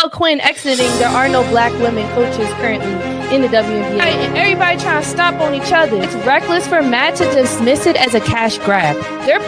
Quinn exiting, there are no black women coaches currently in the WNBA. And everybody trying to stop on each other. It's reckless for Matt to dismiss it as a cash grab. They're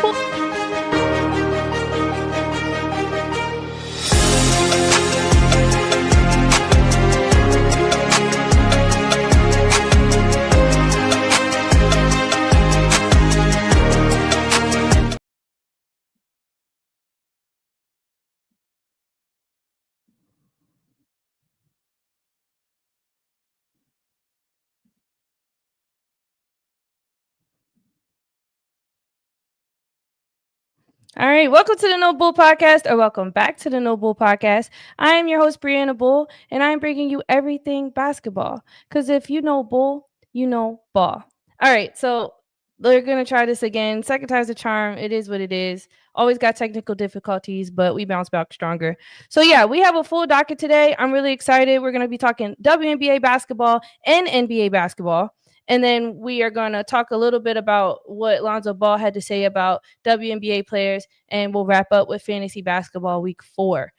All right, welcome to the No Bull Podcast, or welcome back to the No Bull Podcast. I am your host, Brianna Bull, and I'm bringing you everything basketball. Because if you know bull, you know ball. All right, so we're going to try this again. Second time's the charm. It is what it is. Always got technical difficulties, but we bounce back stronger. So yeah, we have a full docket today. I'm really excited. We're going to be talking WNBA basketball and NBA basketball. And then we are going to talk a little bit about what Lonzo Ball had to say about WNBA players, and we'll wrap up with fantasy basketball week 4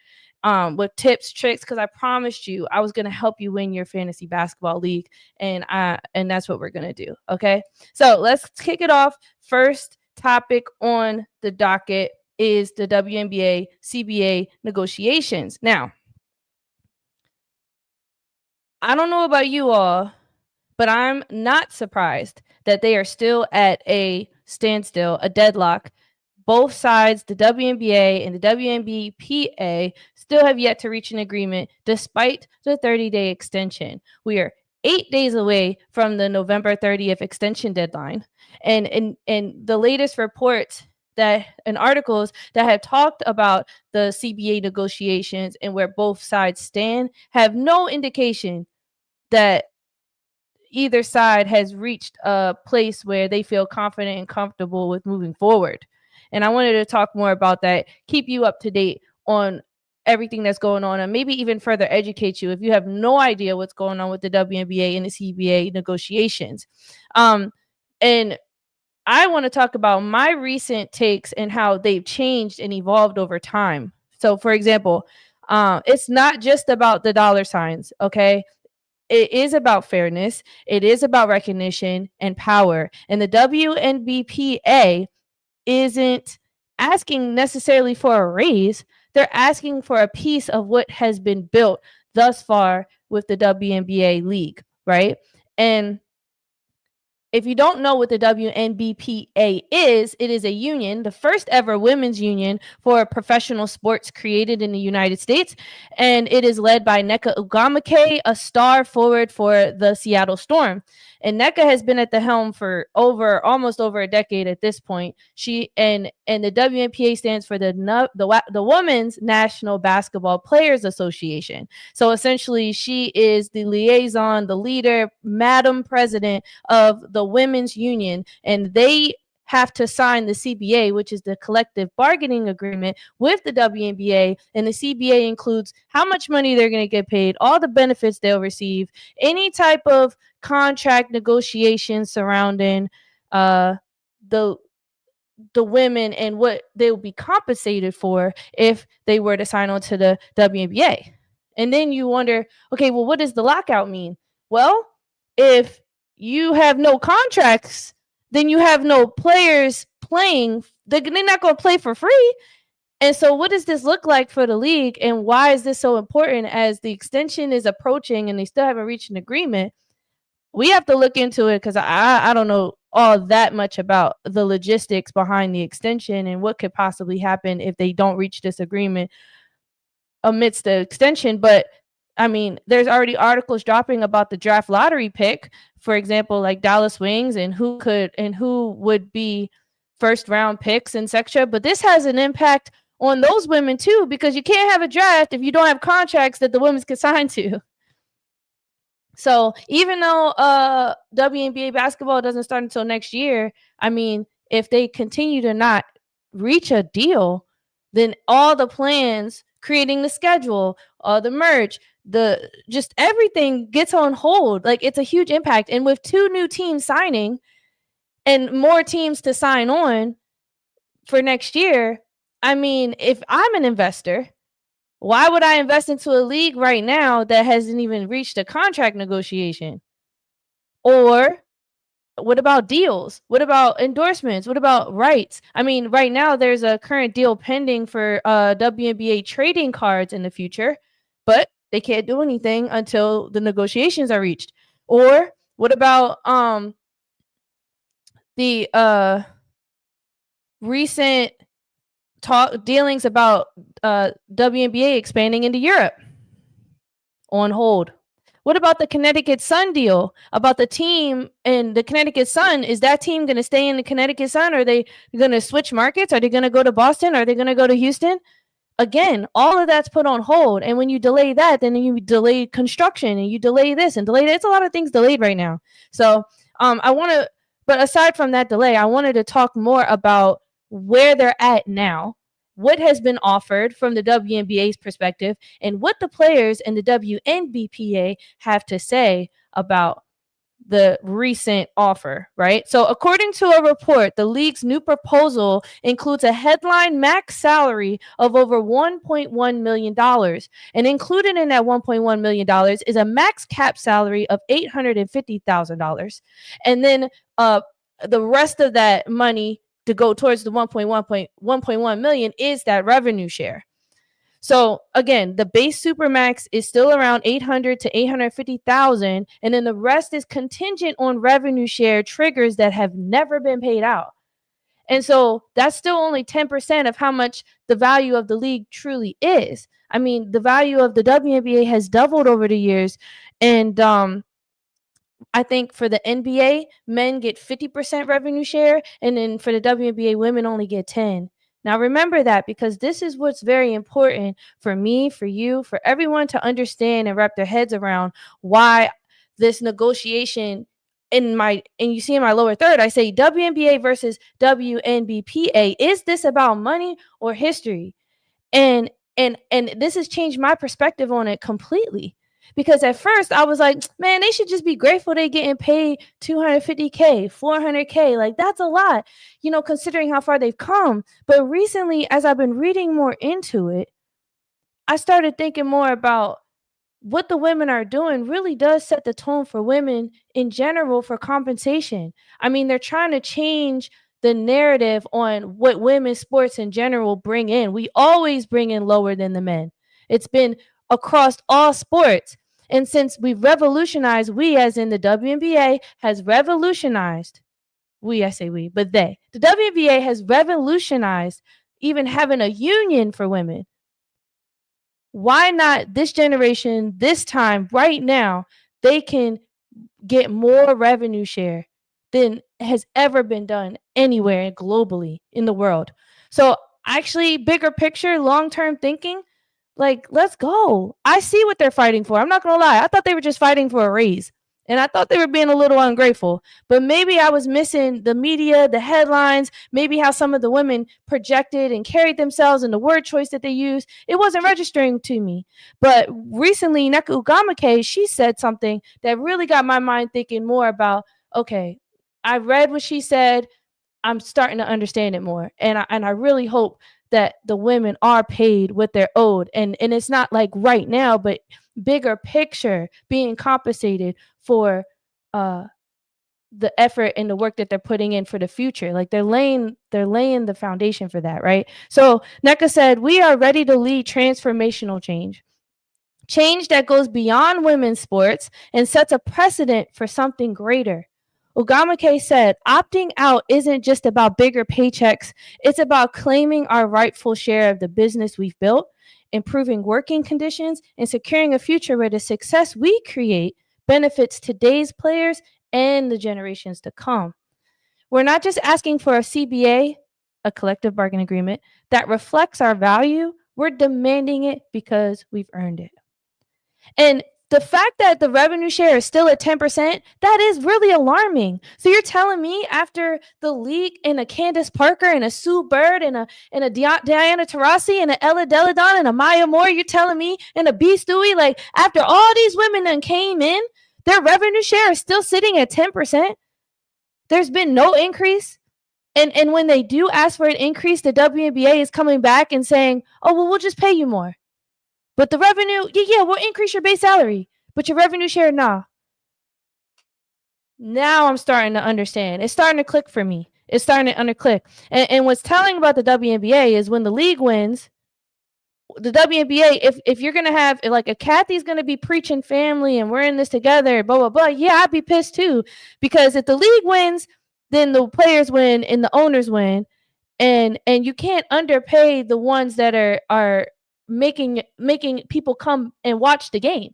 with tips, tricks, because I promised you I was going to help you win your fantasy basketball league, and that's what we're going to do, okay? So let's kick it off. First topic on the docket is the WNBA CBA negotiations. Now, I don't know about you all, but I'm not surprised that they are still at a standstill, a deadlock. Both sides, the WNBA and the WNBPA, still have yet to reach an agreement despite the 30-day extension. We are 8 days away from the November 30th extension deadline. And the latest reports and articles that have talked about the CBA negotiations and where both sides stand have no indication that either side has reached a place where they feel confident and comfortable with moving forward. And I wanted to talk more about that, keep you up to date on everything that's going on, and maybe even further educate you if you have no idea what's going on with the WNBA and the CBA negotiations. And I want to talk about my recent takes and how they've changed and evolved over time. So, for example, it's not just about the dollar signs, okay? It is about fairness. It is about recognition and power. And the WNBPA isn't asking necessarily for a raise. They're asking for a piece of what has been built thus far with the WNBA league, right? And if you don't know what the WNBPA is, it is a union, the first ever women's union for professional sports created in the United States. And it is led by Nneka Ugamake, a star forward for the Seattle Storm. And Nneka has been at the helm for almost over a decade at this point. She and the WNBA stands for the Women's National Basketball Players Association. So essentially, she is the liaison, the leader, Madam President of the Women's Union, and they have to sign the CBA, which is the collective bargaining agreement with the WNBA. And the CBA includes how much money they're going to get paid, all the benefits they'll receive, any type of contract negotiations surrounding the women and what they will be compensated for if they were to sign on to the WNBA. And then you wonder, okay, well, what does the lockout mean? Well, if you have no contracts, then you have no players playing. They're not going to play for free. And so what does this look like for the league, and why is this so important as the extension is approaching and they still haven't reached an agreement? We have to look into it because I don't know all that much about the logistics behind the extension and what could possibly happen if they don't reach this agreement amidst the extension. But I mean, there's already articles dropping about the draft lottery pick, for example, like Dallas Wings and who would be first round picks, etc. But this has an impact on those women too, because you can't have a draft if you don't have contracts that the women can sign to. So even though WNBA basketball doesn't start until next year, I mean, if they continue to not reach a deal, then all the plans, creating the schedule, the merch, just everything gets on hold. Like, it's a huge impact. And with 2 new teams signing and more teams to sign on for next year, I mean, if I'm an investor, Why would I invest into a league right now that hasn't even reached a contract negotiation? Or what about deals? What about endorsements? What about rights? I mean, right now there's a current deal pending for WNBA trading cards in the future, but they can't do anything until the negotiations are reached. Or what about the recent dealings about WNBA expanding into Europe? On hold. What about the Connecticut Sun deal? About the team and the Connecticut Sun? Is that team going to stay in the Connecticut Sun? Are they going to switch markets? Are they going to go to Boston? Are they going to go to Houston? Again, all of that's put on hold. And when you delay that, then you delay construction and you delay this and delay that. It's a lot of things delayed right now. So but aside from that delay, I wanted to talk more about where they're at now, what has been offered from the WNBA's perspective, and what the players and the WNBPA have to say about the recent offer, right? So according to a report, the league's new proposal includes a headline max salary of over $1.1 million. And included in that $1.1 million is a max cap salary of $850,000. And then the rest of that money to go towards the 1.1 million is that revenue share. So again, the base supermax is still around 800 to 850,000, and then the rest is contingent on revenue share triggers that have never been paid out. And so that's still only 10% of how much the value of the league truly is. I mean, the value of the WNBA has doubled over the years, and I think for the NBA, men get 50% revenue share, and then for the WNBA, women only get 10. Now, remember that, because this is what's very important for me, for you, for everyone to understand and wrap their heads around why this negotiation and you see in my lower third, I say WNBA versus WNBPA. Is this about money or history? And this has changed my perspective on it completely. Because at first I was like, man, they should just be grateful they getting paid $250K, $400K. Like, that's a lot, considering how far they've come. But recently, as I've been reading more into it, I started thinking more about what the women are doing really does set the tone for women in general for compensation. I mean, they're trying to change the narrative on what women's sports in general bring in. We always bring in lower than the men. It's been across all sports. And since we've revolutionized, we as in the WNBA has revolutionized, I say we, but the WNBA has revolutionized even having a union for women. Why not this generation, this time, right now, they can get more revenue share than has ever been done anywhere globally in the world. So actually, bigger picture, long-term thinking, like, let's go. I see what they're fighting for. I'm not going to lie. I thought they were just fighting for a raise. And I thought they were being a little ungrateful. But maybe I was missing the media, the headlines, maybe how some of the women projected and carried themselves and the word choice that they used. It wasn't registering to me. But recently, Nneka Ugamake, she said something that really got my mind thinking more about, okay, I read what she said. I'm starting to understand it more. And I really hope that the women are paid what they're owed. And it's not like right now, but bigger picture, being compensated for the effort and the work that they're putting in for the future. Like, they're laying the foundation for that, right? So Nneka said, we are ready to lead transformational change that goes beyond women's sports and sets a precedent for something greater. Ugamake said, opting out isn't just about bigger paychecks. It's about claiming our rightful share of the business we've built, improving working conditions, and securing a future where the success we create benefits today's players and the generations to come. We're not just asking for a CBA, a collective bargaining agreement, that reflects our value. We're demanding it because we've earned it. And the fact that the revenue share is still at 10%, that is really alarming. So you're telling me after the league and a Candace Parker and a Sue Bird and a Diana Taurasi and a Ella Deladon and a Maya Moore, you're telling me, and a B. Stewie, like, after all these women then came in, their revenue share is still sitting at 10%? There's been no increase. And when they do ask for an increase, the WNBA is coming back and saying, oh, well, we'll just pay you more. But the revenue, yeah, we'll increase your base salary, but your revenue share, nah. Now I'm starting to understand. It's starting to click for me. It's starting to underclick. And what's telling about the WNBA is when the league wins, the WNBA, if you're gonna have like if Kathy's gonna be preaching family and we're in this together, blah blah blah, yeah, I'd be pissed too. Because if the league wins, then the players win and the owners win. And you can't underpay the ones that are making people come and watch the game.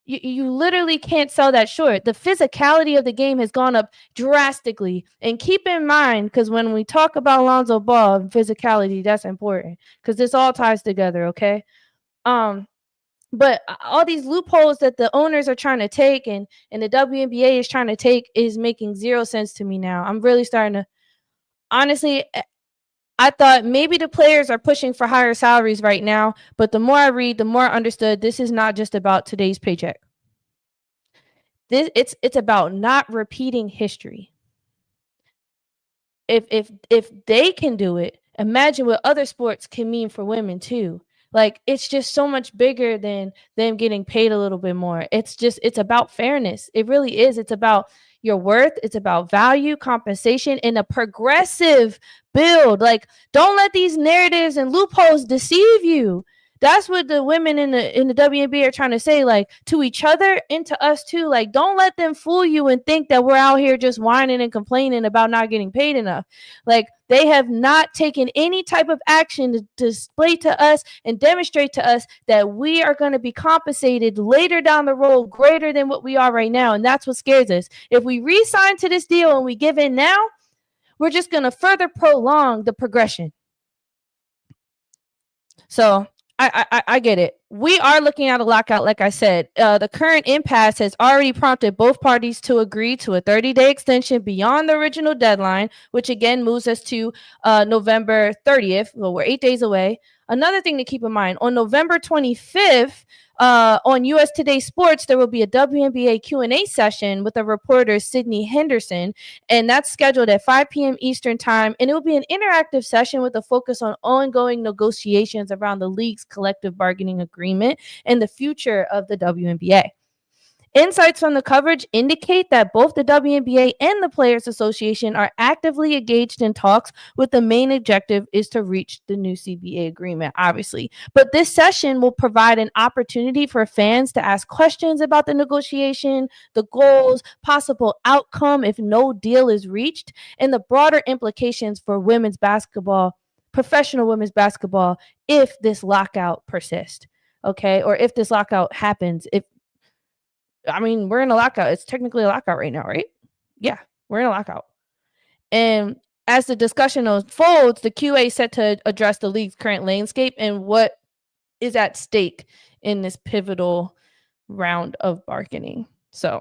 You literally can't sell that short. The physicality of the game has gone up drastically. And keep in mind, because when we talk about Lonzo Ball and physicality, that's important because this all ties together, okay? But all these loopholes that the owners are trying to take and the WNBA is trying to take is making zero sense to me now. I'm really starting to, honestly, I thought maybe the players are pushing for higher salaries right now, but the more I read, the more I understood this is not just about today's paycheck. It's about not repeating history. If they can do it, imagine what other sports can mean for women too. Like it's just so much bigger than them getting paid a little bit more. It's about fairness. It really is. It's about your worth, it's about value, compensation, and a progressive build. Like don't let these narratives and loopholes deceive you. That's what the women in the WNBA are trying to say, like to each other and to us too. Like, don't let them fool you and think that we're out here just whining and complaining about not getting paid enough. Like, they have not taken any type of action to display to us and demonstrate to us that we are going to be compensated later down the road greater than what we are right now. And that's what scares us. If we re-sign to this deal and we give in now, we're just going to further prolong the progression. So I get it. We are looking at a lockout, like I said. The current impasse has already prompted both parties to agree to a 30-day extension beyond the original deadline, which again moves us to November 30th. Well, we're 8 days away. Another thing to keep in mind, on November 25th, on US Today Sports, there will be a WNBA Q&A session with the reporter Sydney Henderson, and that's scheduled at 5 p.m. Eastern Time, and it will be an interactive session with a focus on ongoing negotiations around the league's collective bargaining agreement and the future of the WNBA. Insights from the coverage indicate that both the WNBA and the Players Association are actively engaged in talks, with the main objective is to reach the new CBA agreement, obviously. But this session will provide an opportunity for fans to ask questions about the negotiation, the goals, possible outcome if no deal is reached, and the broader implications for women's basketball, professional women's basketball, if this lockout persists. Okay, or if this lockout happens, we're in a lockout. It's technically a lockout right now, right? Yeah, we're in a lockout. And as the discussion unfolds, the QA is set to address the league's current landscape and what is at stake in this pivotal round of bargaining. So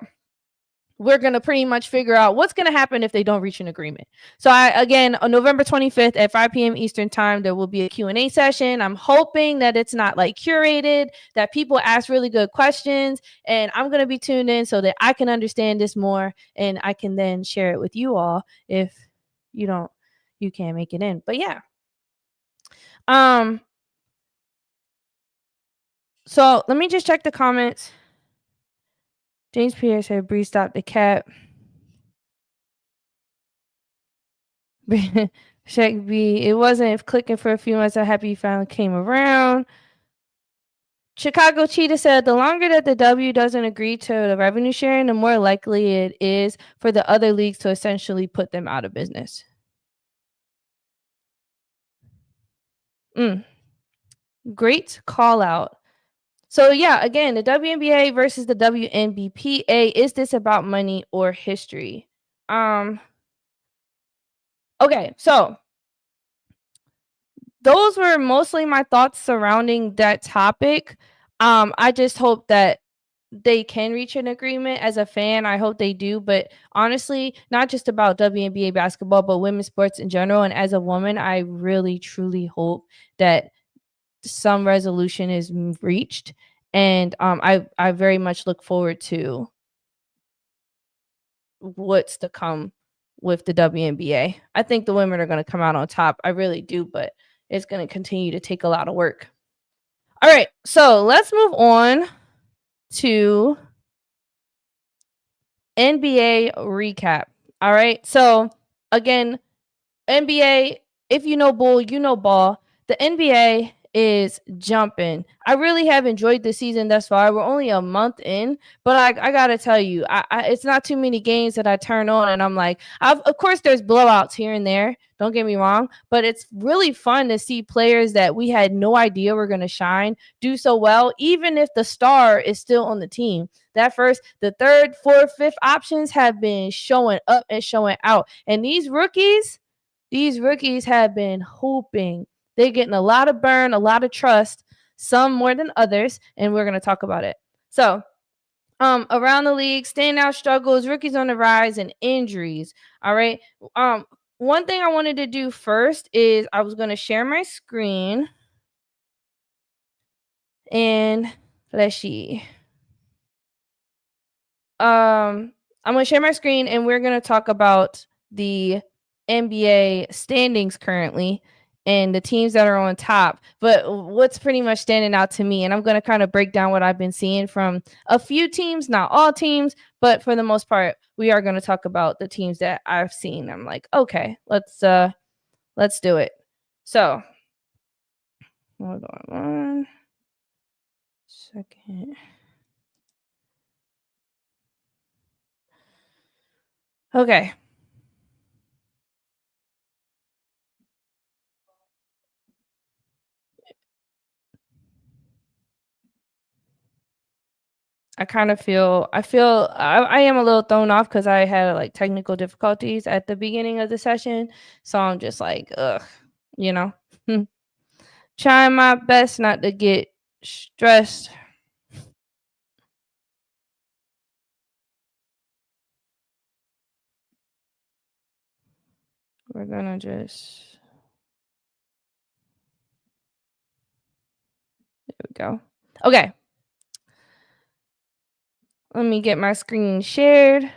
we're going to pretty much figure out what's going to happen if they don't reach an agreement. So again, on November 25th at 5 p.m. Eastern Time, there will be a Q&A session. I'm hoping that it's not like curated, that people ask really good questions, and I'm going to be tuned in so that I can understand this more and I can then share it with you all if you can't make it in. But yeah. So let me just check the comments. James Pierce said, Bree, stop the cap. Check B. It wasn't clicking for a few months. I'm happy you finally came around. Chicago Cheetah said, the longer that the W doesn't agree to the revenue sharing, the more likely it is for the other leagues to essentially put them out of business. Great call out. So yeah, again, the WNBA versus the WNBPA. Is this about money or history? Okay, so those were mostly my thoughts surrounding that topic. I just hope that they can reach an agreement. As a fan, I hope they do. But honestly, not just about WNBA basketball, but women's sports in general. And as a woman, I really, truly hope that some resolution is reached. And I very much look forward to what's to come with the WNBA. I think the women are going to come out on top. I really do, but it's going to continue to take a lot of work. All right, so let's move on to NBA recap. All right, so again, NBA, if you know bull, you know ball. The NBA is jumping. I really have enjoyed the season thus far. We're only a month in, but I gotta tell you, it's not too many games that I turn on and I'm like, of course, there's blowouts here and there. Don't get me wrong, but it's really fun to see players that we had no idea were going to shine do so well, even if the star is still on the team. That first, the third, fourth, fifth options have been showing up and showing out, and these rookies have been hooping. They're getting a lot of burn, a lot of trust, some more than others, and we're going to talk about it. So, around the league, standout struggles, rookies on the rise, and injuries. All right. One thing I wanted to do first is I was going to share my screen, and let's see. I'm going to share my screen, and we're going to talk about the NBA standings currently and the teams that are on top. But what's pretty much standing out to me, and I'm going to kind of break down what I've been seeing from a few teams, not all teams, but for the most part, we are going to talk about the teams that I've seen. I'm like, okay, let's do it. So, hold on 1 second. Okay. I am a little thrown off because I had like technical difficulties at the beginning of the session. So I'm just like, ugh, you know, trying my best not to get stressed. We're gonna just, there we go. Okay. Let me get my screen shared.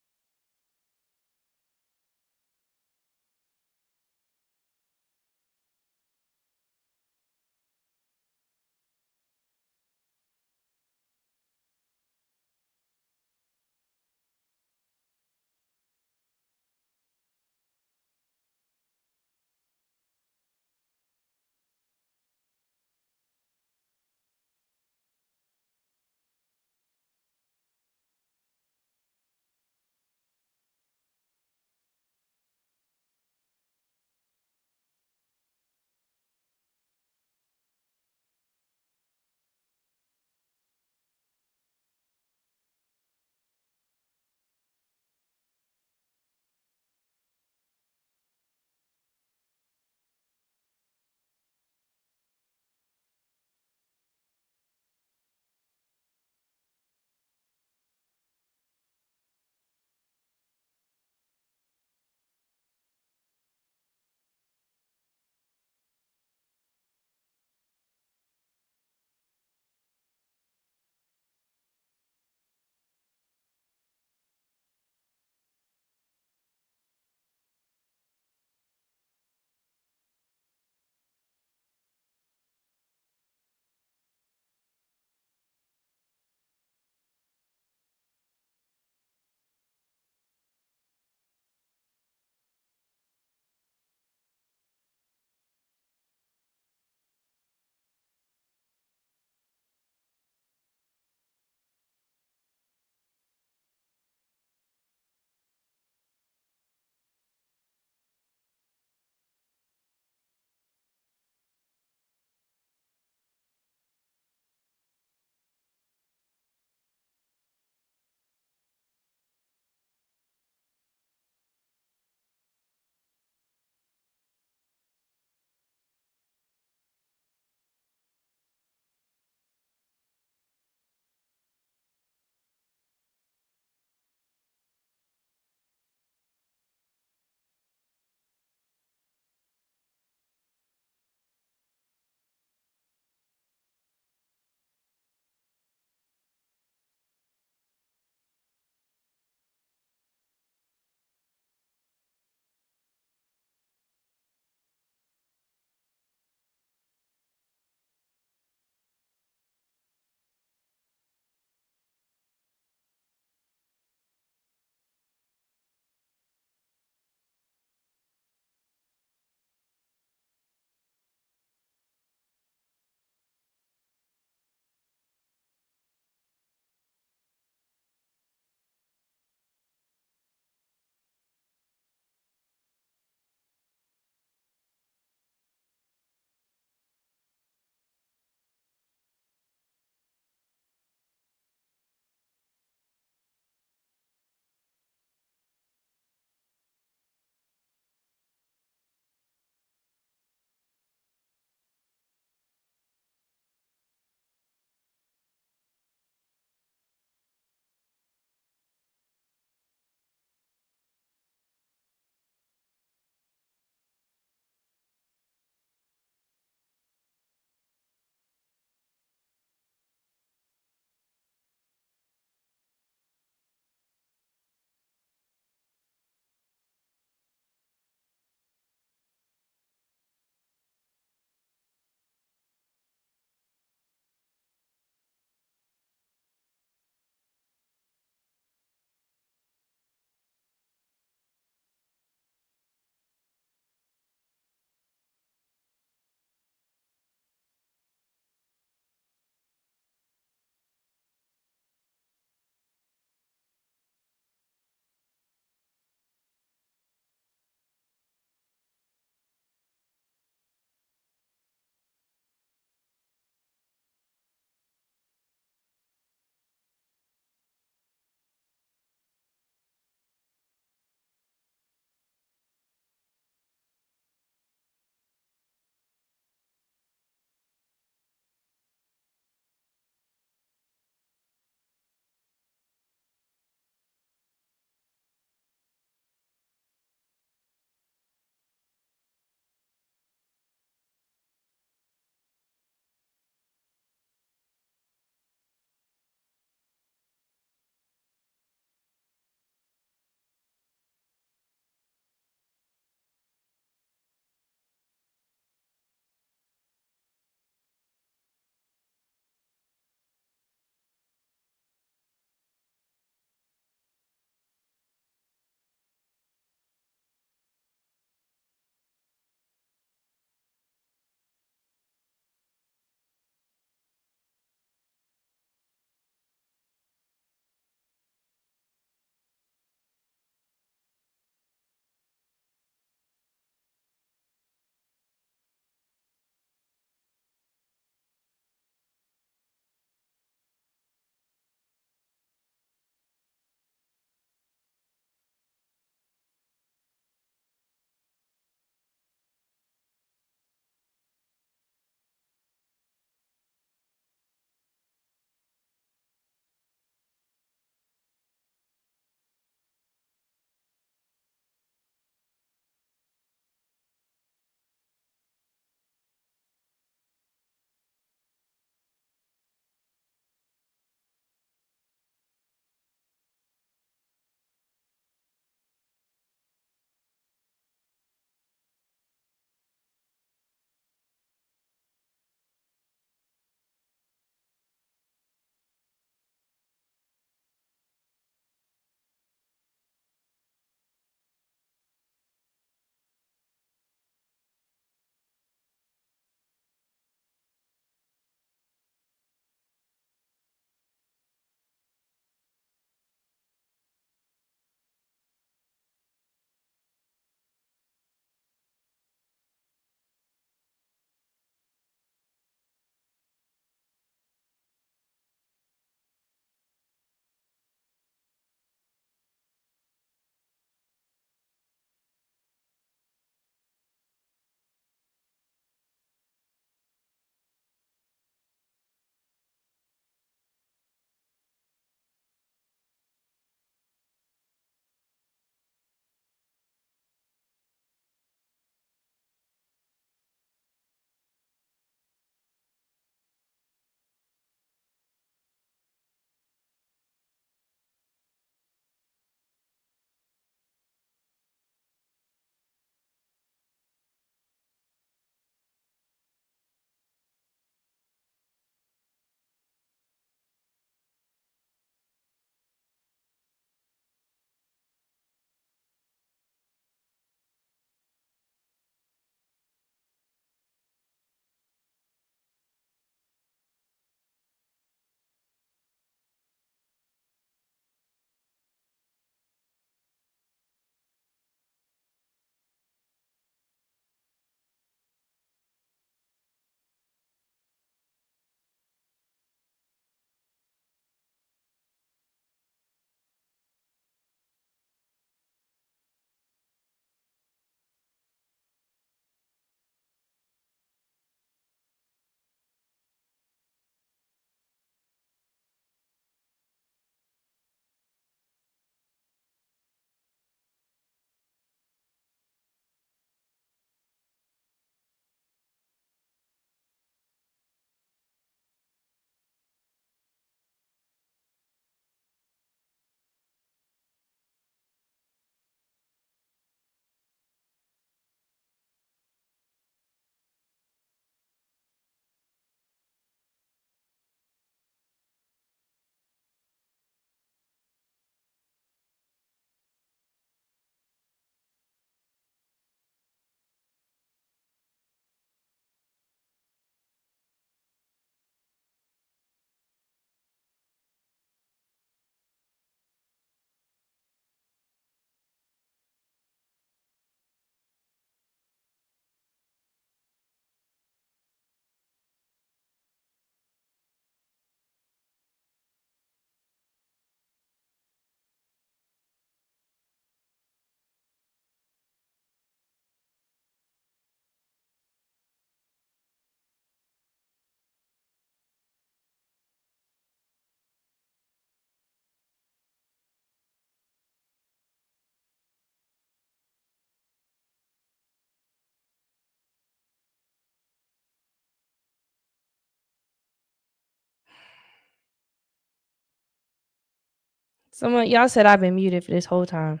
Someone y'all said I've been muted for this whole time.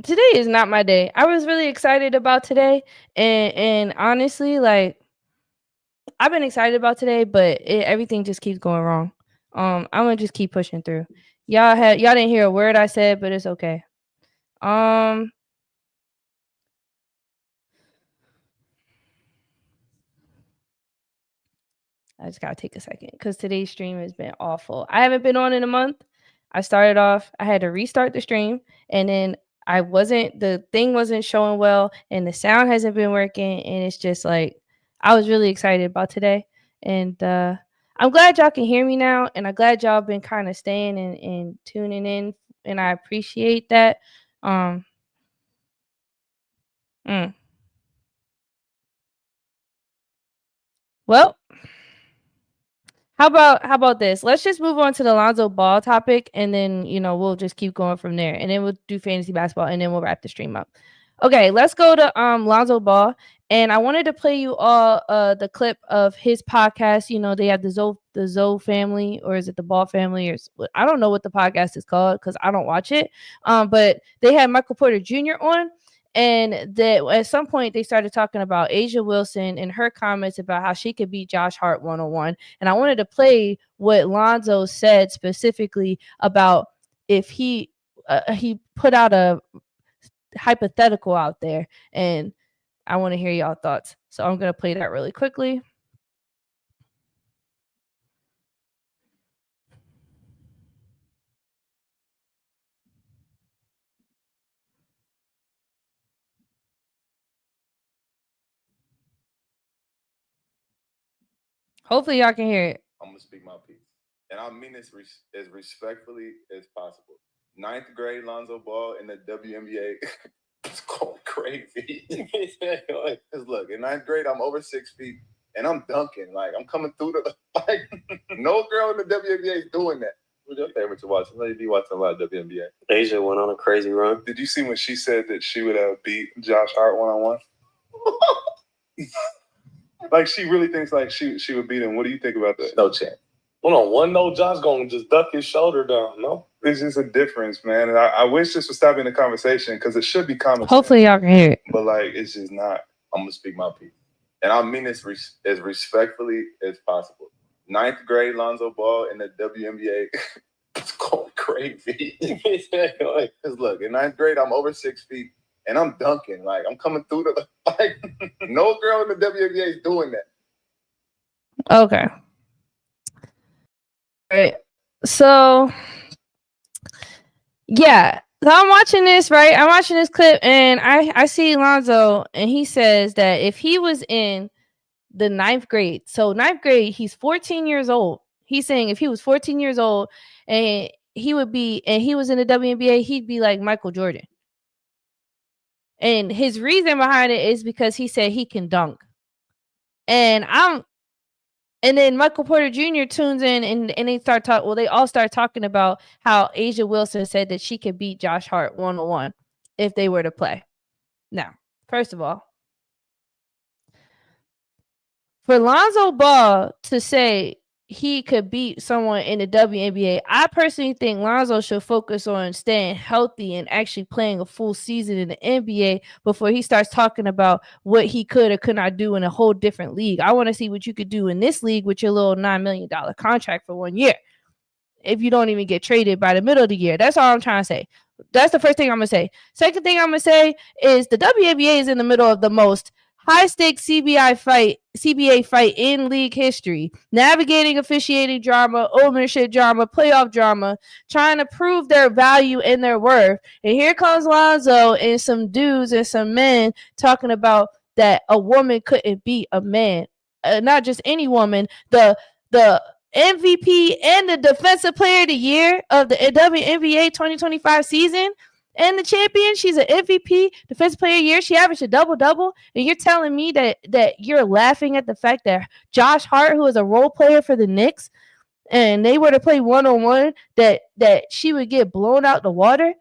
Today is not my day. I was really excited about today, and honestly, like I've been excited about today, but everything just keeps going wrong. I'm gonna just keep pushing through. Y'all didn't hear a word I said, but it's okay. I just gotta take a second because today's stream has been awful. I haven't been on in a month. I started off, I had to restart the stream, and then the thing wasn't showing well, and the sound hasn't been working, and it's just like I was really excited about today, and I'm glad y'all can hear me now, and I'm glad y'all been kind of staying and tuning in, and I appreciate that. Mm. Well, how about this? Let's just move on to the Lonzo Ball topic, and then we'll just keep going from there, and then we'll do fantasy basketball, and then we'll wrap the stream up. Okay, let's go to Lonzo Ball, and I wanted to play you all the clip of his podcast. They have the Zoe family, or is it the Ball family, or I don't know what the podcast is called because I don't watch it. But they had Michael Porter Jr. on. And that at some point they started talking about Asia Wilson and her comments about how she could beat Josh Hart 1-on-1. And I wanted to play what Lonzo said specifically about if he put out a hypothetical out there, and I want to hear y'all thoughts. So I'm going to play that really quickly. Hopefully y'all can hear it. I'm gonna speak my piece, and I mean this as respectfully as possible. 9th grade Lonzo Ball in the WNBA. It's going crazy. Cause look, in 9th grade, I'm over 6 feet, and I'm dunking. Like I'm coming through the like. No girl in the WNBA is doing that. What's your favorite to watch? Lady be watching a lot of WNBA. Asia went on a crazy run. Did you see when she said that she would beat Josh Hart 1-on-1? Like she really thinks like she would beat him. What do you think about that? No chance. 1-on-1, no. Josh gonna just duck his shoulder down. No, it's just a difference, man. And I wish this would stop being a conversation because it should be common. Hopefully y'all can hear it. But like it's just not. I'm gonna speak my piece, and I mean this as respectfully as possible. 9th grade Lonzo Ball in the WNBA. It's going crazy. Cause look, in 9th grade, I'm over 6 feet. And I'm dunking, like I'm coming through the like. No girl in the WNBA is doing that. Okay. All right. So, yeah. So I'm watching this, right? I'm watching this clip, and I see Lonzo, and he says that if he was in the 9th grade, so 9th grade, he's 14 years old. He's saying if he was 14 years old and he was in the WNBA, he'd be like Michael Jordan. And his reason behind it is because he said he can dunk. And then Michael Porter Jr. tunes in and they all start talking about how Asia Wilson said that she could beat Josh Hart 1-on-1 if they were to play. Now, first of all, for Lonzo Ball to say he could beat someone in the WNBA, I personally think Lonzo should focus on staying healthy and actually playing a full season in the NBA before he starts talking about what he could or could not do in a whole different league. I want to see what you could do in this league with your little $9 million contract for 1 year if you don't even get traded by the middle of the year. That's all I'm trying to say. That's the first thing I'm going to say. Second thing I'm going to say is the WNBA is in the middle of the most high-stakes CBA fight in league history, navigating officiating drama, ownership drama, playoff drama, trying to prove their value and their worth. And here comes Lonzo and some dudes and some men talking about that a woman couldn't beat a man. Not just any woman, the MVP and the Defensive Player of the Year of the WNBA 2025 season. And the champion, she's an MVP, Defensive Player of the Year. She averaged a double-double. And you're telling me that you're laughing at the fact that Josh Hart, who is a role player for the Knicks, and they were to play 1-on-1, that she would get blown out the water?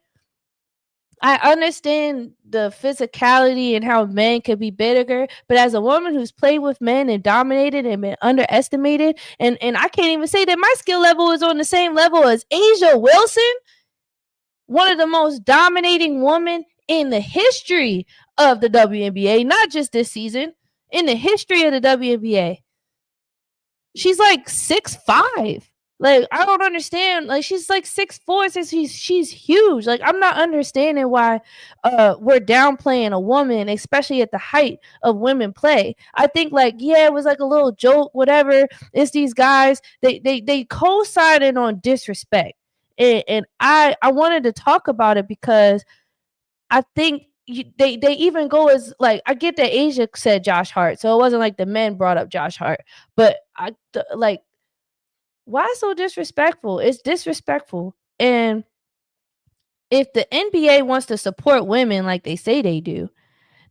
I understand the physicality and how men could be bigger, but as a woman who's played with men and dominated and been underestimated, and I can't even say that my skill level is on the same level as Asia Wilson, one of the most dominating women in the history of the WNBA, not just this season, in the history of the WNBA. She's like 6'5". Like, I don't understand. Like, she's like 6'4". She's huge. Like, I'm not understanding why we're downplaying a woman, especially at the height of women play. I think, like, yeah, it was like a little joke, whatever. It's these guys, they co-sided on disrespect. And I wanted to talk about it because I think they even go as, like, I get that Asia said Josh Hart, so it wasn't like the men brought up Josh Hart, but like, why so disrespectful? It's disrespectful. And if the NBA wants to support women like they say they do,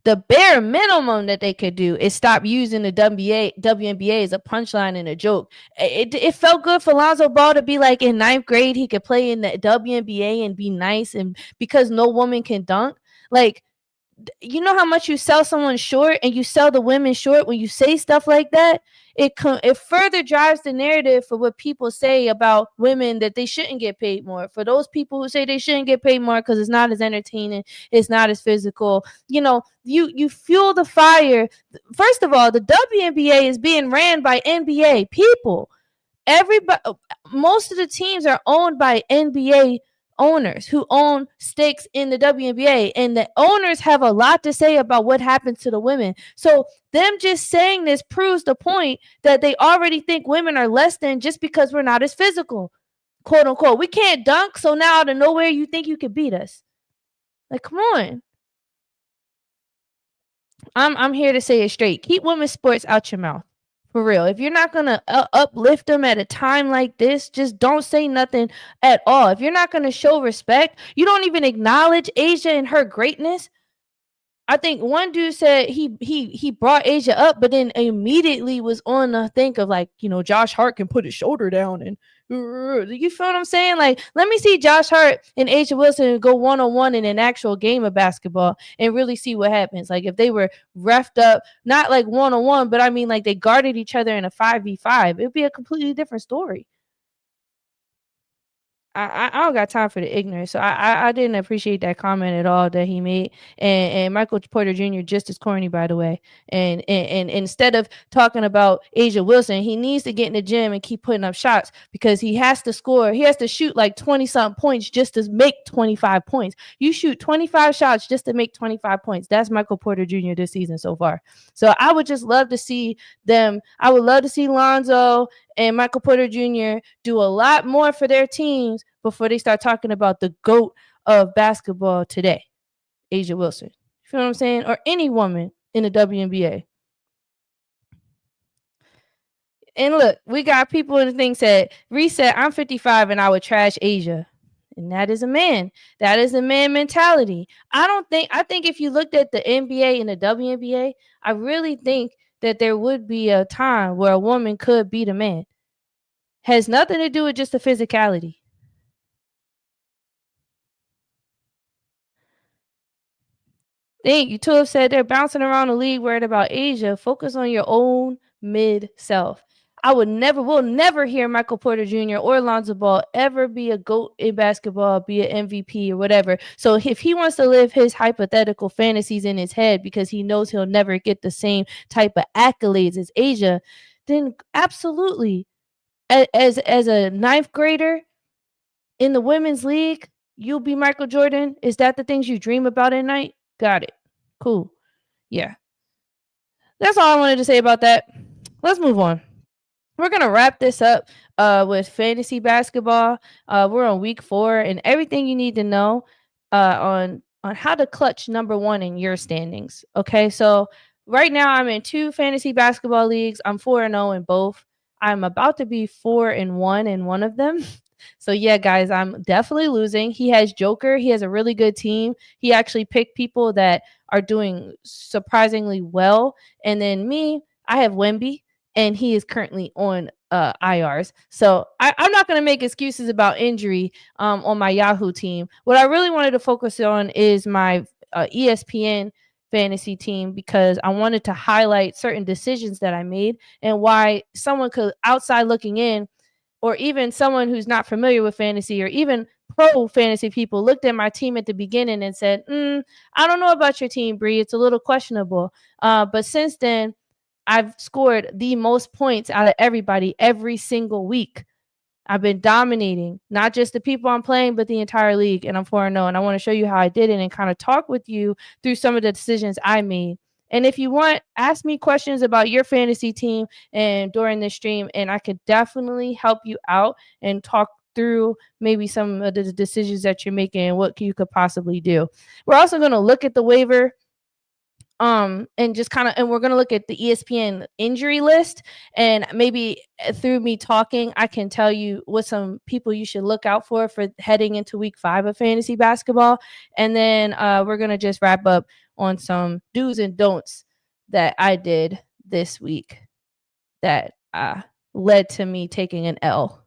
the bare minimum that they could do is stop using the WNBA as a punchline and a joke. It felt good for Lonzo Ball to be like in 9th grade, he could play in the WNBA and be nice, and because no woman can dunk. Like, you know how much you sell someone short, and you sell the women short when you say stuff like that. It further drives the narrative for what people say about women, that they shouldn't get paid more. For those people who say they shouldn't get paid more because it's not as entertaining, it's not as physical, you fuel the fire. First of all, the WNBA is being ran by NBA people. Most of the teams are owned by NBA owners who own stakes in the WNBA, and the owners have a lot to say about what happens to the women. So them just saying this proves the point that they already think women are less than just because we're not as physical, quote unquote. We can't dunk, so now out of nowhere you think you can beat us. Like, come on. I'm here to say it straight. Keep women's sports out your mouth. For real. If you're not going to uplift them at a time like this, just don't say nothing at all. If you're not going to show respect, you don't even acknowledge Asia and her greatness. I think one dude said he brought Asia up, but then immediately was on the think of, like, Josh Hart can put his shoulder down, and you feel what I'm saying? Like, let me see Josh Hart and Asia Wilson go one-on-one in an actual game of basketball and really see what happens. Like, if they were reffed up, not like one-on-one, but I mean like they guarded each other in a 5v5, it'd be a completely different story. I don't got time for the ignorance. So I didn't appreciate that comment at all that he made. And Michael Porter Jr. just as corny, by the way. And instead of talking about Asia Wilson, he needs to get in the gym and keep putting up shots, because he has to score. He has to shoot like 20-something points just to make 25 points. You shoot 25 shots just to make 25 points. That's Michael Porter Jr. this season so far. So I would just love to see them. I would love to see Lonzo and Michael Porter Jr. do a lot more for their teams before they start talking about the GOAT of basketball today, Asia Wilson. You feel what I'm saying? Or any woman in the WNBA. And look, we got people in the thing said, reset, I'm 55 and I would trash Asia. And that is a man. That is a man mentality. I think if you looked at the NBA and the WNBA, I really think that there would be a time where a woman could beat a man. Has nothing to do with just the physicality. Thank you. Tulip said they're bouncing around the league worried about Asia. Focus on your own mid-self. We'll never hear Michael Porter Jr. or Lonzo Ball ever be a GOAT in basketball, be an MVP or whatever. So if he wants to live his hypothetical fantasies in his head because he knows he'll never get the same type of accolades as Asia, then absolutely. As a 9th grader in the women's league, you'll be Michael Jordan. Is that the things you dream about at night? Got it. Cool. Yeah. That's all I wanted to say about that. Let's move on. We're going to wrap this up with fantasy basketball. We're on week 4, and everything you need to know on how to clutch number 1 in your standings. Okay, so right now I'm in 2 fantasy basketball leagues. I'm 4-0 in both. I'm about to be 4-1 in one of them. So yeah, guys, I'm definitely losing. He has Joker. He has a really good team. He actually picked people that are doing surprisingly well. And then me, I have Wemby, and he is currently on IRs. So I'm not going to make excuses about injury on my Yahoo team. What I really wanted to focus on is my ESPN fantasy team, because I wanted to highlight certain decisions that I made and why someone could, outside looking in, or even someone who's not familiar with fantasy, or even pro fantasy people looked at my team at the beginning and said, I don't know about your team, Bree. It's a little questionable. But since then, I've scored the most points out of everybody every single week. I've been dominating, not just the people I'm playing, but the entire league. And I'm 4-0. And I want to show you how I did it and kind of talk with you through some of the decisions I made. And if you want, ask me questions about your fantasy team and during this stream, and I could definitely help you out and talk through maybe some of the decisions that you're making and what you could possibly do. We're also going to look at the waiver and just kind of, and we're going to look at the ESPN injury list, and maybe through me talking, I can tell you what some people you should look out for heading into week 5 of fantasy basketball. And then we're going to just wrap up on some do's and don'ts that I did this week that led to me taking an L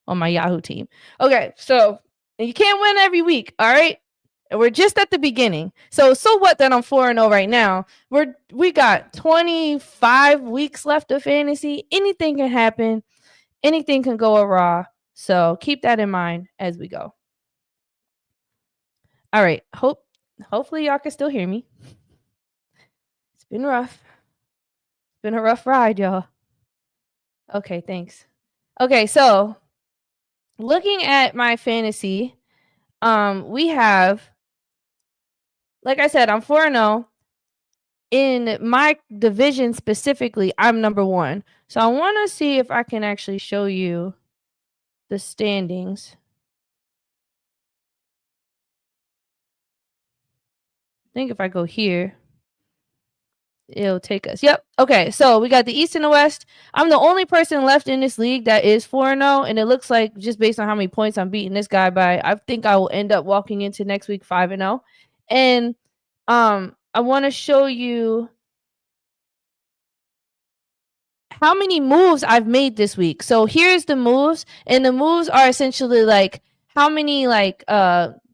on my Yahoo team. Okay, so you can't win every week, all right? We're just at the beginning. So what that I'm 4-0 right now. We got 25 weeks left of fantasy. Anything can happen. Anything can go awry. So keep that in mind as we go. All right. Hopefully y'all can still hear me. It's been rough. It's been a rough ride, y'all. Okay, thanks. Okay, so looking at my fantasy, we have, like I said, I'm 4-0. In my division specifically, I'm number 1. So I want to see if I can actually show you the standings. I think if I go here, it'll take us. Yep. Okay. So we got the East and the West. I'm the only person left in this league that is 4-0. And it looks like, just based on how many points I'm beating this guy by, I think I will end up walking into next week 5-0. And I want to show you how many moves I've made this week. So here's the moves, and the moves are essentially like how many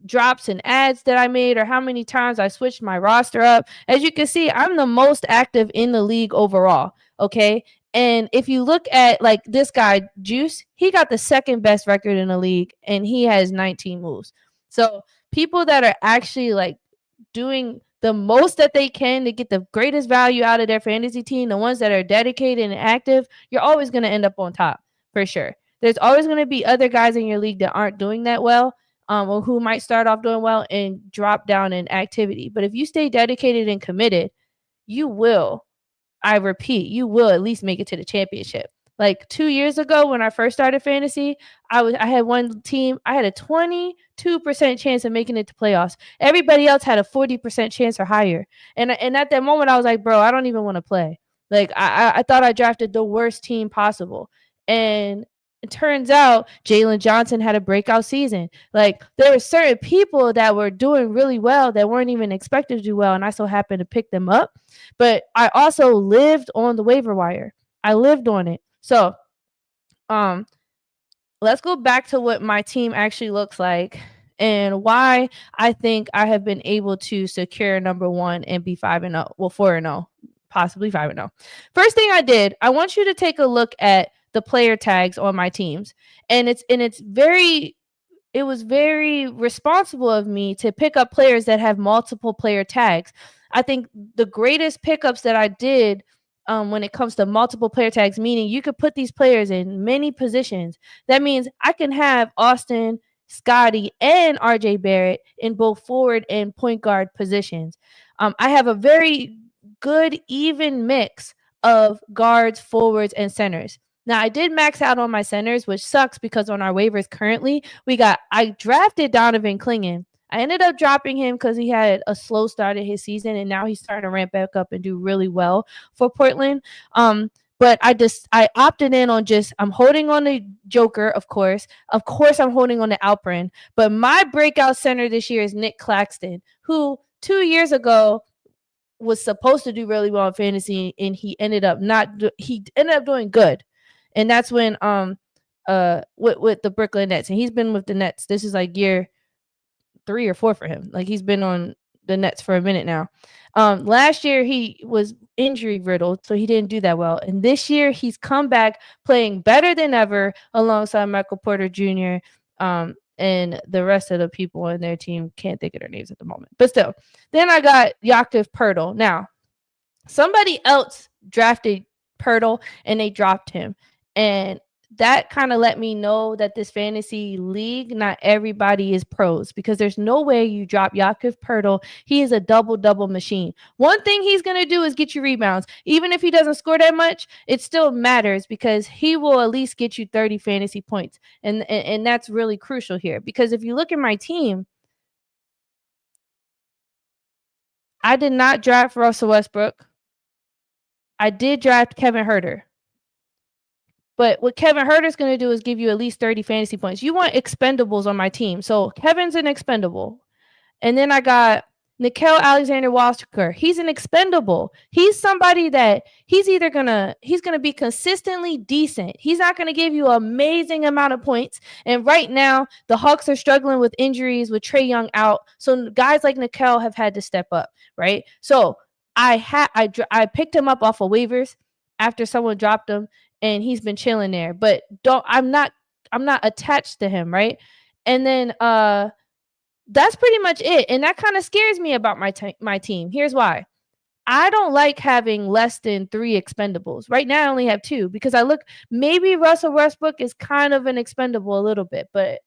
drops and ads that I made, or how many times I switched my roster up. As you can see, I'm the most active in the league overall. Okay. And if you look at like this guy, Juice, he got the second best record in the league, and he has 19 moves. So people that are actually like doing the most that they can to get the greatest value out of their fantasy team, the ones that are dedicated and active, you're always going to end up on top for sure. There's always going to be other guys in your league that aren't doing that well, or who might start off doing well and drop down in activity. But if you stay dedicated and committed, you will, I repeat, you will at least make it to the championship. Like 2 years ago when I first started fantasy, I had one team, I had a 22% chance of making it to playoffs. Everybody else had a 40% chance or higher. And at that moment I was like, bro, I don't even want to play. Like I thought I drafted the worst team possible. And it turns out Jalen Johnson had a breakout season. Like there were certain people that were doing really well that weren't even expected to do well, and I so happened to pick them up. But I also lived on the waiver wire. I lived on it. So let's go back to what my team actually looks like and why I think I have been able to secure number 1 and be 5-0. Well, 4-0, possibly 5-0. First thing I did, I want you to take a look at the player tags on my teams. And it was very responsible of me to pick up players that have multiple player tags. I think the greatest pickups that I did when it comes to multiple player tags, meaning you could put these players in many positions. That means I can have Austin, Scotty, and RJ Barrett in both forward and point guard positions. I have a very good, even mix of guards, forwards, and centers. Now, I did max out on my centers, which sucks because on our waivers currently, I drafted Donovan Clingan. I ended up dropping him because he had a slow start of his season, and now he's starting to ramp back up and do really well for Portland. But I opted in on I'm holding on the Joker, of course. Of course, I'm holding on to Alperin. But my breakout center this year is Nick Claxton, who 2 years ago was supposed to do really well in fantasy, and he ended up doing good. And that's when with the Brooklyn Nets, and he's been with the Nets. This is like year 3 or 4 for him. Like he's been on the Nets for a minute now. Last year he was injury riddled, so he didn't do that well. And this year he's come back playing better than ever alongside Michael Porter Jr. and the rest of the people in their team can't think of their names at the moment. But still, then I got Jakob Poeltl. Now, somebody else drafted Poeltl and they dropped him. And that kind of let me know that this fantasy league, not everybody is pros, because there's no way you drop Jakob Poeltl. He is a double machine. One thing he's going to do is get you rebounds. Even if he doesn't score that much, it still matters because he will at least get you 30 fantasy points. And that's really crucial here, because if you look at my team, I did not draft Russell Westbrook. I did draft Kevin Huerter. But what Kevin Huerter is going to do is give you at least 30 fantasy points. You want expendables on my team. So Kevin's an expendable. And then I got Nickeil Alexander-Walker. He's an expendable. He's somebody that he's going to be consistently decent. He's not going to give you an amazing amount of points. And right now, the Hawks are struggling with injuries with Trae Young out. So guys like Nickeil have had to step up, right? So I picked him up off of waivers after someone dropped him, and he's been chilling there. But I'm not attached to him, right? And then that's pretty much it. And that kind of scares me about my team. Here's why. I don't like having less than 3 expendables. Right now I only have 2 because maybe Russell Westbrook is kind of an expendable a little bit, but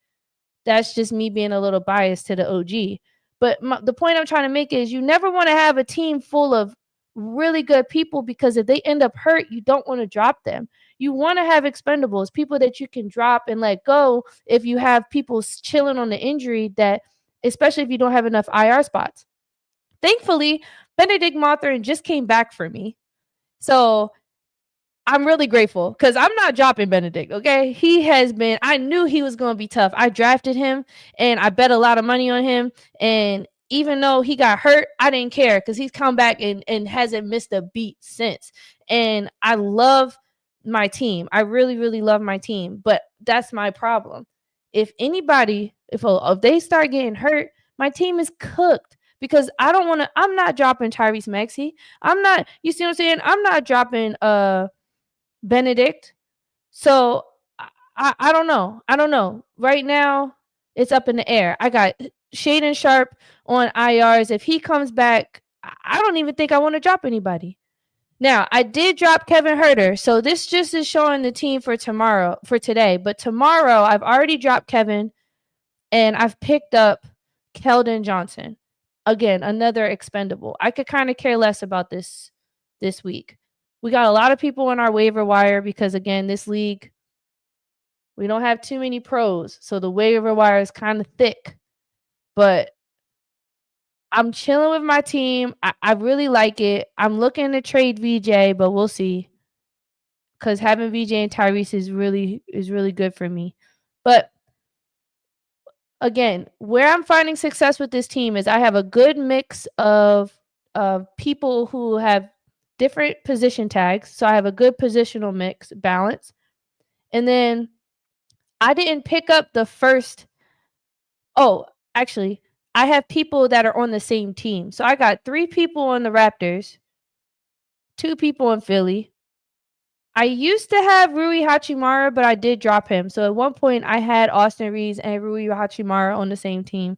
that's just me being a little biased to the OG. But the point I'm trying to make is you never want to have a team full of really good people, because if they end up hurt, you don't want to drop them. You want to have expendables, people that you can drop and let go if you have people chilling on the injury, that especially if you don't have enough IR spots. Thankfully, Benedict Mathurin just came back for me. So I'm really grateful, because I'm not dropping Benedict, okay? I knew he was going to be tough. I drafted him and I bet a lot of money on him. And even though he got hurt, I didn't care, because he's come back and hasn't missed a beat since. And I love my team. I really, really love my team. But that's my problem. If they start getting hurt, my team is cooked, because I'm not dropping Tyrese Maxey. You see what I'm saying? I'm not dropping Benedict. So I don't know. Right now, it's up in the air. I got Shaedon Sharpe on IRs. If he comes back, I don't even think I want to drop anybody. Now, I did drop Kevin Huerter, so this just is showing the team for today. But tomorrow, I've already dropped Kevin, and I've picked up Keldon Johnson. Again, another expendable. I could kind of care less about this week. We got a lot of people on our waiver wire because, again, this league, we don't have too many pros, so the waiver wire is kind of thick. But I'm chilling with my team. I really like it. I'm looking to trade VJ, but we'll see, because having VJ and Tyrese is really good for me. But again, where I'm finding success with this team is I have a good mix of people who have different position tags. So I have a good positional mix balance. And then I didn't pick up the first. Oh, actually, I have people that are on the same team. So I got 3 people on the Raptors, 2 people in Philly. I used to have Rui Hachimura, but I did drop him. So at one point, I had Austin Reeves and Rui Hachimura on the same team.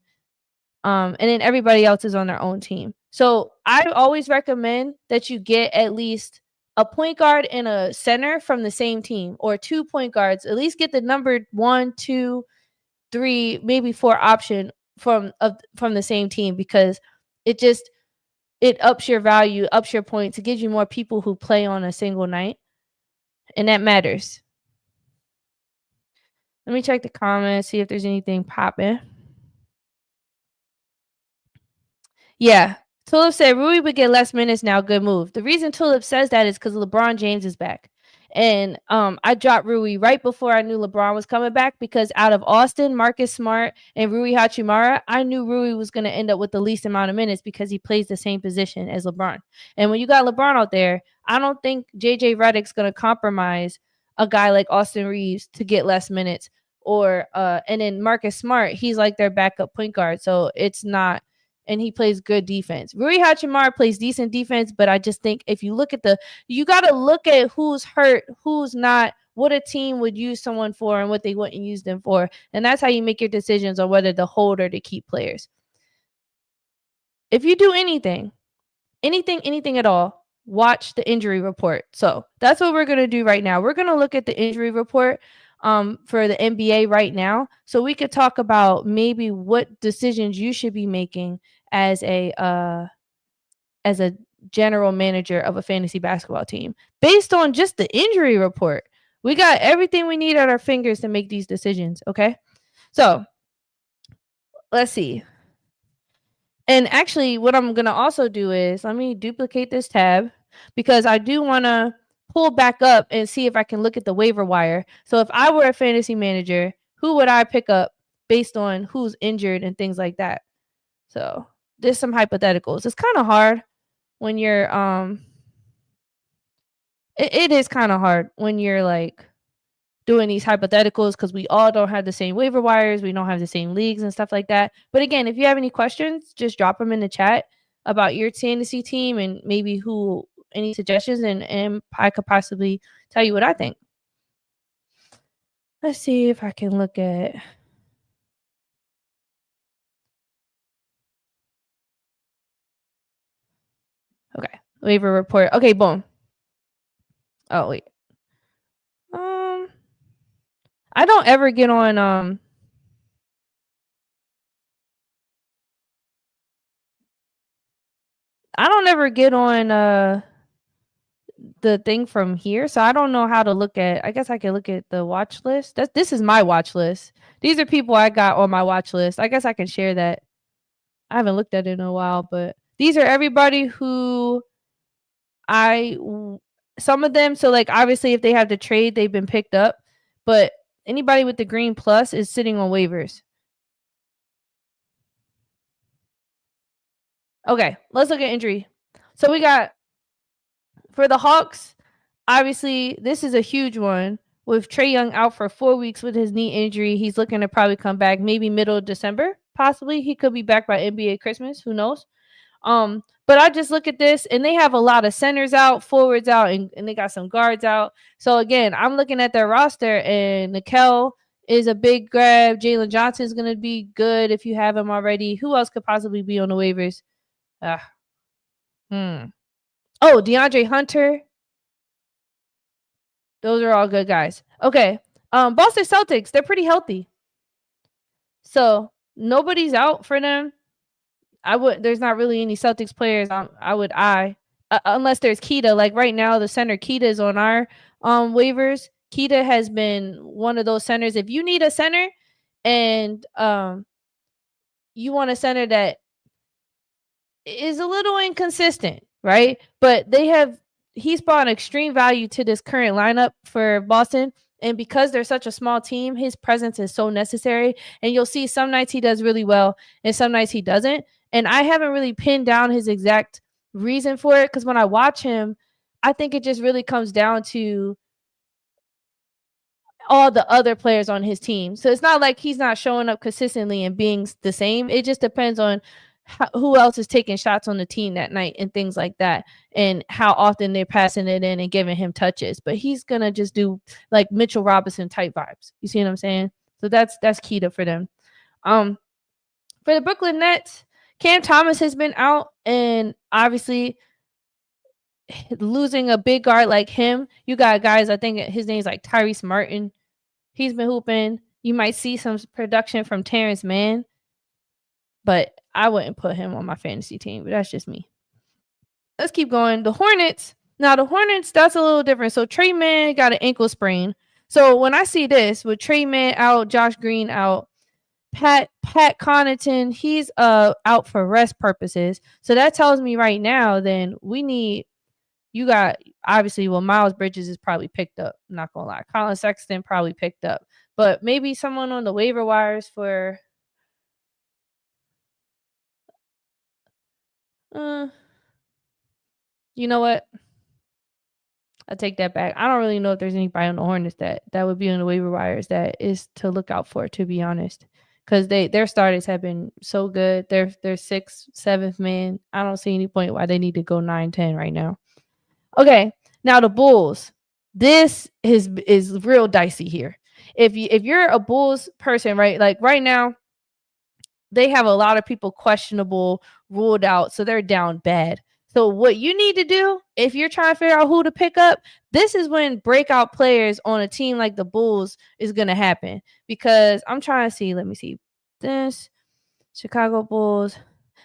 And then everybody else is on their own team. So I always recommend that you get at least a point guard and a center from the same team, or 2 point guards. At least get the number 1, 2, 3, maybe 4 option from the same team, because it ups your value, ups your points. It gives you more people who play on a single night, and that matters. Let me check the comments, see if there's anything popping. Yeah. Tulip said Rui would get less minutes now. Good move. The reason Tulip says that is because LeBron James is back. And I dropped Rui right before I knew LeBron was coming back, because out of Austin, Marcus Smart, and Rui Hachimura, I knew Rui was going to end up with the least amount of minutes because he plays the same position as LeBron. And when you got LeBron out there, I don't think JJ Redick's going to compromise a guy like Austin Reeves to get less minutes. And then Marcus Smart, he's like their backup point guard. So it's not. And he plays good defense. Rui Hachimura plays decent defense, but I just think if you look at you got to look at who's hurt, who's not, what a team would use someone for and what they wouldn't use them for. And that's how you make your decisions on whether to hold or to keep players. If you do anything at all, watch the injury report. So that's what we're going to do right now. We're going to look at the injury report for the NBA right now, so we could talk about maybe what decisions you should be making as a general manager of a fantasy basketball team based on just the injury report. We got everything we need at our fingers to make these decisions. Okay, so let's see. And actually, what I'm going to also do is let me duplicate this tab because I do want to pull back up and see if I can look at the waiver wire. So if I were a fantasy manager, who would I pick up based on who's injured and things like that? So there's some hypotheticals. It's kind of hard when you're it is kind of hard when you're like doing these hypotheticals because we all don't have the same waiver wires, we don't have the same leagues and stuff like that. But again, if you have any questions, just drop them in the chat about your fantasy team and maybe any suggestions, and I could possibly tell you what I think. Let's see if I can look at. Okay, waiver report. Okay, boom. Oh wait. I don't ever get on I don't ever get on the thing from here, so I don't know how to look at. I guess I can look at the watch list. This is my watch list. These are people I got on my watch list. I guess I can share that. I haven't looked at it in a while, but these are everybody who some of them, so like obviously if they have the trade, they've been picked up, but anybody with the green plus is sitting on waivers. Okay, let's look at injury. So we got, for the Hawks, obviously this is a huge one with Trae Young out for 4 weeks with his knee injury. He's looking to probably come back maybe middle of December, possibly. He could be back by NBA Christmas, who knows? But I just look at this and they have a lot of centers out, forwards out, and they got some guards out. So again, I'm looking at their roster, and Nickel is a big grab. Jalen Johnson is going to be good if you have him already. Who else could possibly be on the waivers? Oh, DeAndre Hunter. Those are all good guys. Okay. Boston Celtics, they're pretty healthy. So nobody's out for them. There's not really any Celtics players unless there's Keita. Like right now, the center Keita is on our waivers. Keita has been one of those centers. If you need a center and you want a center that is a little inconsistent, right? But he's brought extreme value to this current lineup for Boston. And because they're such a small team, his presence is so necessary. And you'll see some nights he does really well and some nights he doesn't. And I haven't really pinned down his exact reason for it, because when I watch him, I think it just really comes down to all the other players on his team. So it's not like he's not showing up consistently and being the same. It just depends on who else is taking shots on the team that night and things like that, and how often they're passing it in and giving him touches. But he's gonna just do like Mitchell Robinson type vibes. You see what I'm saying? So that's Keita for them. For the Brooklyn Nets, Cam Thomas has been out, and obviously losing a big guard like him, you got guys, I think his name's like Tyrese Martin. He's been hooping. You might see some production from Terrence Mann, but I wouldn't put him on my fantasy team, but that's just me. Let's keep going. The Hornets. Now, the Hornets, that's a little different. So, Trey Mann got an ankle sprain. So, when I see this, with Trey Mann out, Josh Green out, Pat Connaughton, he's out for rest purposes. So, that tells me right now, then you got, obviously, Miles Bridges is probably picked up. I'm not going to lie. Colin Sexton probably picked up. But maybe someone on the waiver wires for... you know what? I take that back. I don't really know if there's anybody on the Hornets that would be on the waiver wires that is to look out for, to be honest, because their starters have been so good. They're 6th, 7th man. I don't see any point why they need to go 9-10 right now. Okay, now the Bulls. this is real dicey here. If you're a Bulls person, right? Like right now, they have a lot of people questionable, ruled out, so they're down bad. So what you need to do, if you're trying to figure out who to pick up, this is when breakout players on a team like the Bulls is going to happen. Because I'm trying to see, let me see this, Chicago Bulls.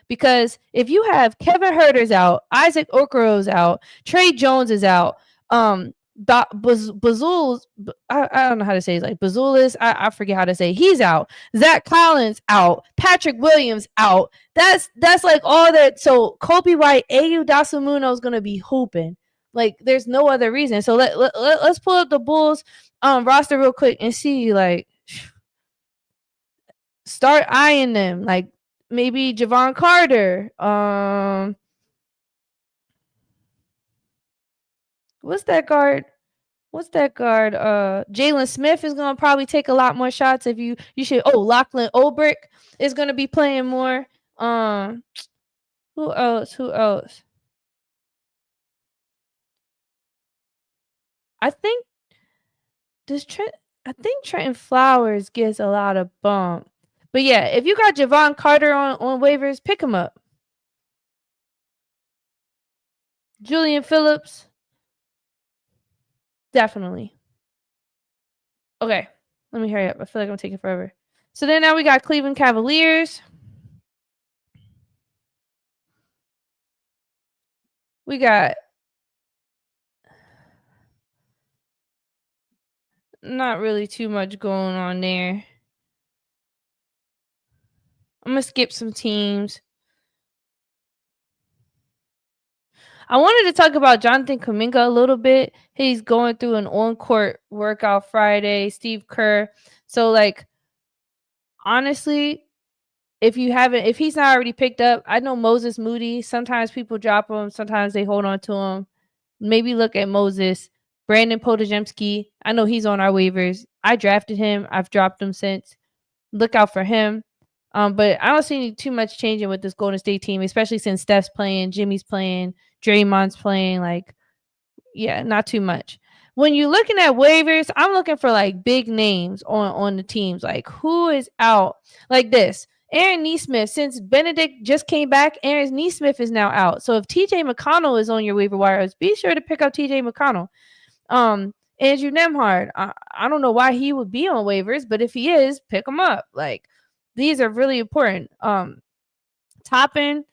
Because if you have Kevin Huerter's out, Isaac Okoro's out, Trey Jones is out, Bazul's, I don't know how to say it, like Bazulis, I forget how to say it. He's out. Zach Collins out. Patrick Williams out. That's like all that. So Kobe White, Ayu Dosunmu is gonna be hooping. Like there's no other reason. So let's pull up the Bulls roster real quick and see, like, start eyeing them. Like maybe Javon Carter. What's that guard? Jalen Smith is gonna probably take a lot more shots. If you should. Oh, Lachlan Olbrich is gonna be playing more. Who else? I think Trenton Flowers gets a lot of bump. But yeah, if you got Javon Carter on waivers, pick him up. Julian Phillips, definitely. Okay, let me hurry up. I feel like I'm taking forever. So then now we got Cleveland Cavaliers. We got not really too much going on there. I'm going to skip some teams. I wanted to talk about Jonathan Kuminga a little bit. He's going through an on-court workout Friday, Steve Kerr. So, like, honestly, if he's not already picked up, I know Moses Moody. Sometimes people drop him. Sometimes they hold on to him. Maybe look at Moses. Brandon Podojemski. I know he's on our waivers. I drafted him. I've dropped him since. Look out for him. But I don't see too much changing with this Golden State team, especially since Steph's playing, Jimmy's playing, Draymond's playing. Like, yeah, not too much. When you're looking at waivers, I'm looking for like big names on the teams. Like, who is out? Like this. Aaron Nesmith, since Benedict just came back, Aaron Nesmith is now out. So if TJ McConnell is on your waiver wires, be sure to pick up TJ McConnell. Andrew Nembhard, I don't know why he would be on waivers, but if he is, pick him up. Like, these are really important. Toppin,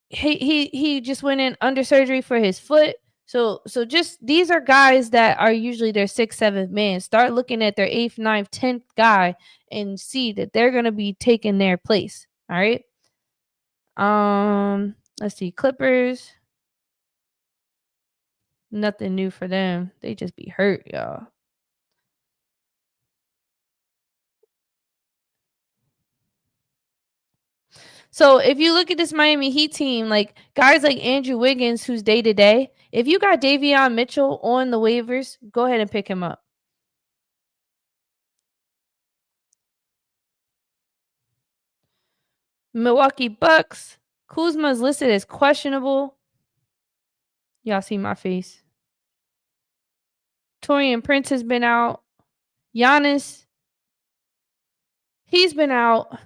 he just went in under surgery for his foot. So just these are guys that are usually their 6th, 7th man. Start looking at their 8th, 9th, 10th guy and see that they're gonna be taking their place. All right. Let's see. Clippers. Nothing new for them. They just be hurt, y'all. So if you look at this Miami Heat team, like guys like Andrew Wiggins, who's day to day, if you got Davion Mitchell on the waivers, go ahead and pick him up. Milwaukee Bucks, Kuzma is listed as questionable. Y'all see my face. Taurean Prince has been out. Giannis, he's been out.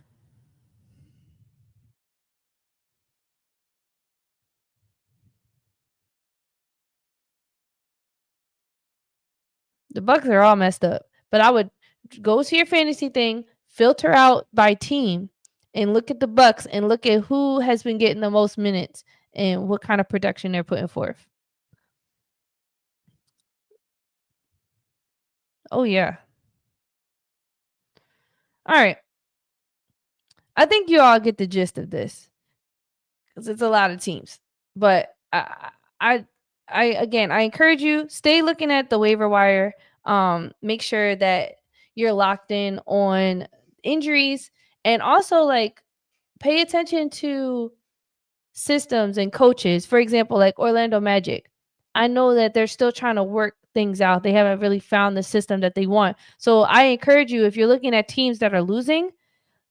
The Bucks are all messed up. But I would go to your fantasy thing, filter out by team, and look at the Bucks and look at who has been getting the most minutes and what kind of production they're putting forth. Oh, yeah. All right. I think you all get the gist of this because it's a lot of teams. But I encourage you, stay looking at the waiver wire. Make sure that you're locked in on injuries and also like pay attention to systems and coaches. For example, like Orlando Magic. I know that they're still trying to work things out. They haven't really found the system that they want. So I encourage you, if you're looking at teams that are losing,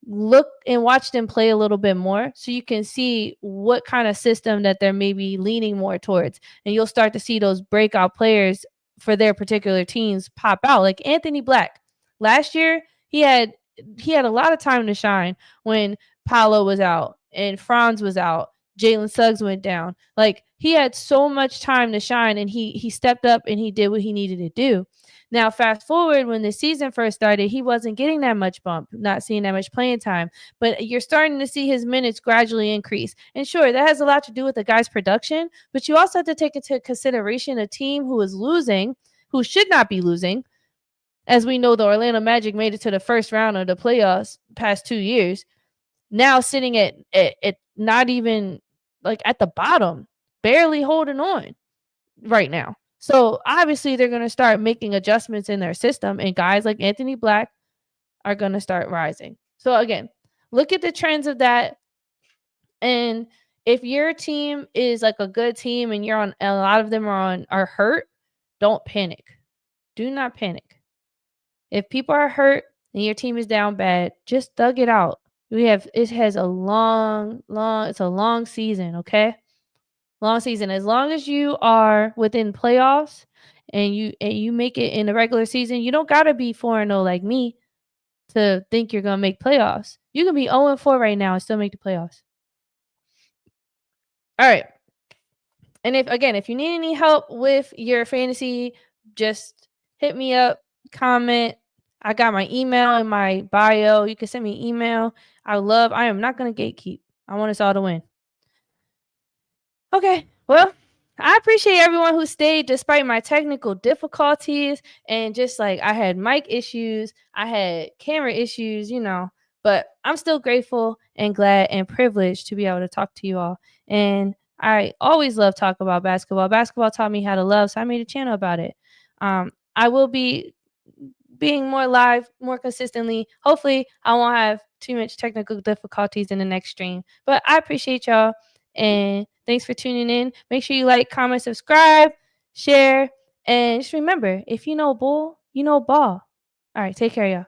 look and watch them play a little bit more so you can see what kind of system that they're maybe leaning more towards. And you'll start to see those breakout players for their particular teams pop out. Like Anthony Black. Last year, he had a lot of time to shine when Paolo was out and Franz was out. Jalen Suggs went down. Like, he had so much time to shine, and he stepped up and he did what he needed to do. Now, fast forward, when the season first started, he wasn't getting that much bump, not seeing that much playing time. But you're starting to see his minutes gradually increase. And sure, that has a lot to do with the guy's production, but you also have to take into consideration a team who is losing, who should not be losing. As we know, the Orlando Magic made it to the first round of the playoffs past 2 years. Now sitting at not even like at the bottom, barely holding on right now. So obviously they're going to start making adjustments in their system, and guys like Anthony Black are going to start rising. So again, look at the trends of that. And if your team is like a good team and a lot of them are hurt, don't panic. Do not panic. If people are hurt and your team is down bad, just thug it out. It's a long season, okay? Long season. As long as you are within playoffs and you make it in the regular season, you don't gotta be 4-0 like me to think you're gonna make playoffs. You can be 0-4 right now and still make the playoffs. All right. And if you need any help with your fantasy, just hit me up, comment. I got my email in my bio. You can send me an email. I am not going to gatekeep. I want us all to win. Okay. Well, I appreciate everyone who stayed despite my technical difficulties, and just like I had mic issues, I had camera issues, but I'm still grateful and glad and privileged to be able to talk to you all. And I always love talking about basketball. Basketball taught me how to love, so I made a channel about it. I will be being more live, more consistently. Hopefully, I won't have too much technical difficulties in the next stream. But I appreciate y'all, and thanks for tuning in. Make sure you like, comment, subscribe, share, and just remember, if you know bull, you know ball. All right, take care, y'all.